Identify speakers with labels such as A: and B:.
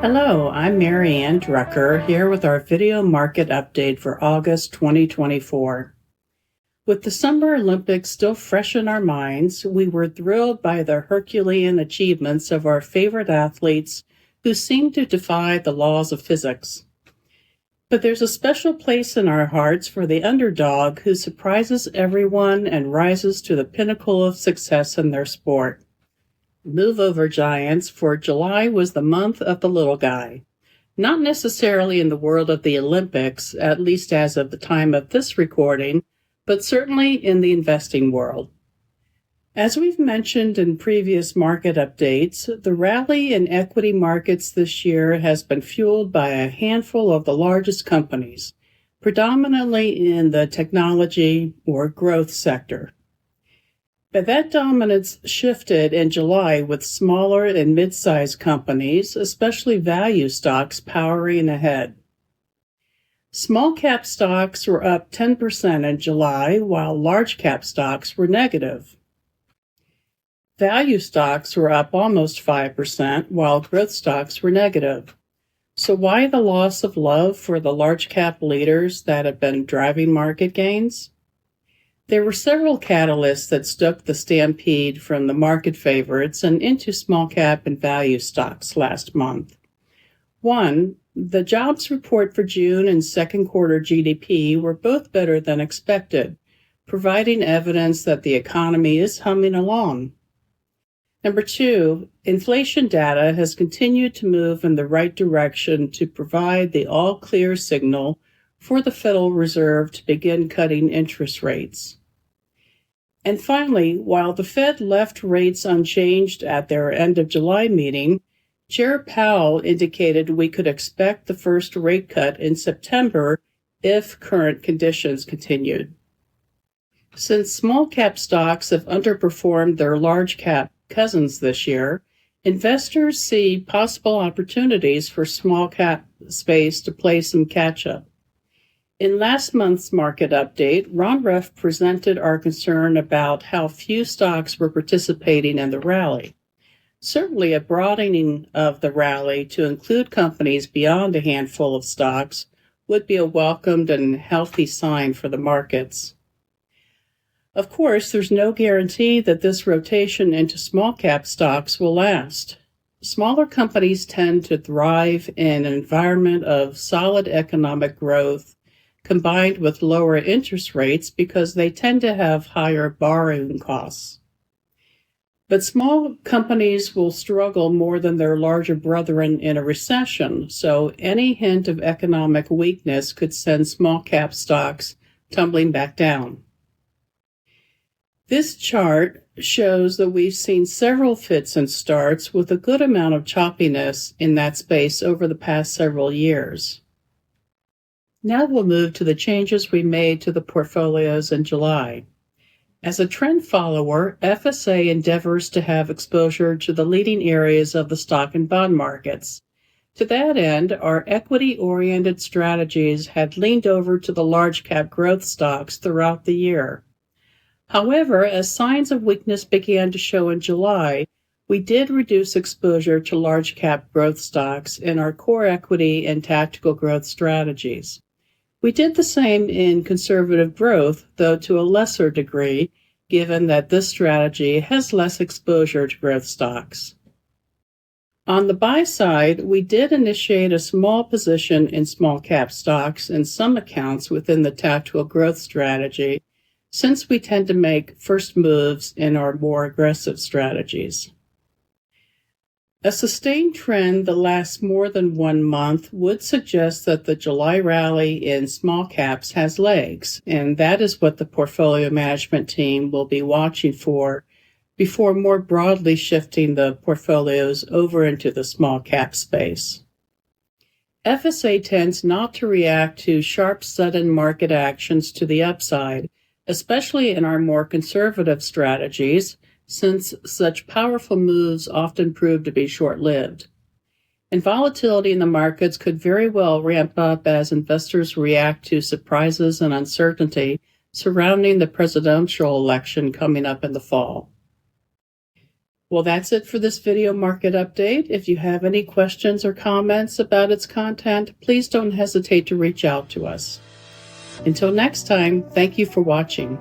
A: Hello, I'm Ann Drucker here with our video market update for August 2024. With the Summer Olympics still fresh in our minds, we were thrilled by the Herculean achievements of our favorite athletes who seem to defy the laws of physics. But there's a special place in our hearts for the underdog who surprises everyone and rises to the pinnacle of success in their sport. Move over, Giants, for July was the month of the little guy. Not necessarily in the world of the Olympics, at least as of the time of this recording, but certainly in the investing world. As we've mentioned in previous market updates, the rally in equity markets this year has been fueled by a handful of the largest companies, predominantly in the technology or growth sector. But that dominance shifted in July with smaller and mid-sized companies, especially value stocks, powering ahead. Small cap stocks were up 10% in July, while large cap stocks were negative. Value stocks were up almost 5%, while growth stocks were negative. So why the loss of love for the large cap leaders that have been driving market gains? There were several catalysts that stoked the stampede from the market favorites and into small cap and value stocks last month. One, the jobs report for June and second quarter GDP were both better than expected, providing evidence that the economy is humming along. Number two, inflation data has continued to move in the right direction to provide the all-clear signal for the Federal Reserve to begin cutting interest rates. And finally, while the Fed left rates unchanged at their end of July meeting, Chair Powell indicated we could expect the first rate cut in September if current conditions continued. Since small cap stocks have underperformed their large cap cousins this year, investors see possible opportunities for small cap space to play some catch up. In last month's market update, Ron Ruff presented our concern about how few stocks were participating in the rally. Certainly a broadening of the rally to include companies beyond a handful of stocks would be a welcomed and healthy sign for the markets. Of course, there's no guarantee that this rotation into small cap stocks will last. Smaller companies tend to thrive in an environment of solid economic growth combined with lower interest rates because they tend to have higher borrowing costs. But small companies will struggle more than their larger brethren in a recession, so any hint of economic weakness could send small cap stocks tumbling back down. This chart shows that we've seen several fits and starts with a good amount of choppiness in that space over the past several years. Now we'll move to the changes we made to the portfolios in July. As a trend follower, FSA endeavors to have exposure to the leading areas of the stock and bond markets. To that end, our equity-oriented strategies had leaned over to the large cap growth stocks throughout the year. However, as signs of weakness began to show in July, we did reduce exposure to large cap growth stocks in our core equity and tactical growth strategies. We did the same in conservative growth, though to a lesser degree, given that this strategy has less exposure to growth stocks. On the buy side, we did initiate a small position in small cap stocks and some accounts within the tactical growth strategy, since we tend to make first moves in our more aggressive strategies. A sustained trend that lasts more than 1 month would suggest that the July rally in small caps has legs, and that is what the portfolio management team will be watching for before more broadly shifting the portfolios over into the small cap space. FSA tends not to react to sharp, sudden market actions to the upside, especially in our more conservative strategies, since such powerful moves often prove to be short-lived. And volatility in the markets could very well ramp up as investors react to surprises and uncertainty surrounding the presidential election coming up in the fall. Well, that's it for this video market update. If you have any questions or comments about its content, please don't hesitate to reach out to us. Until next time, thank you for watching.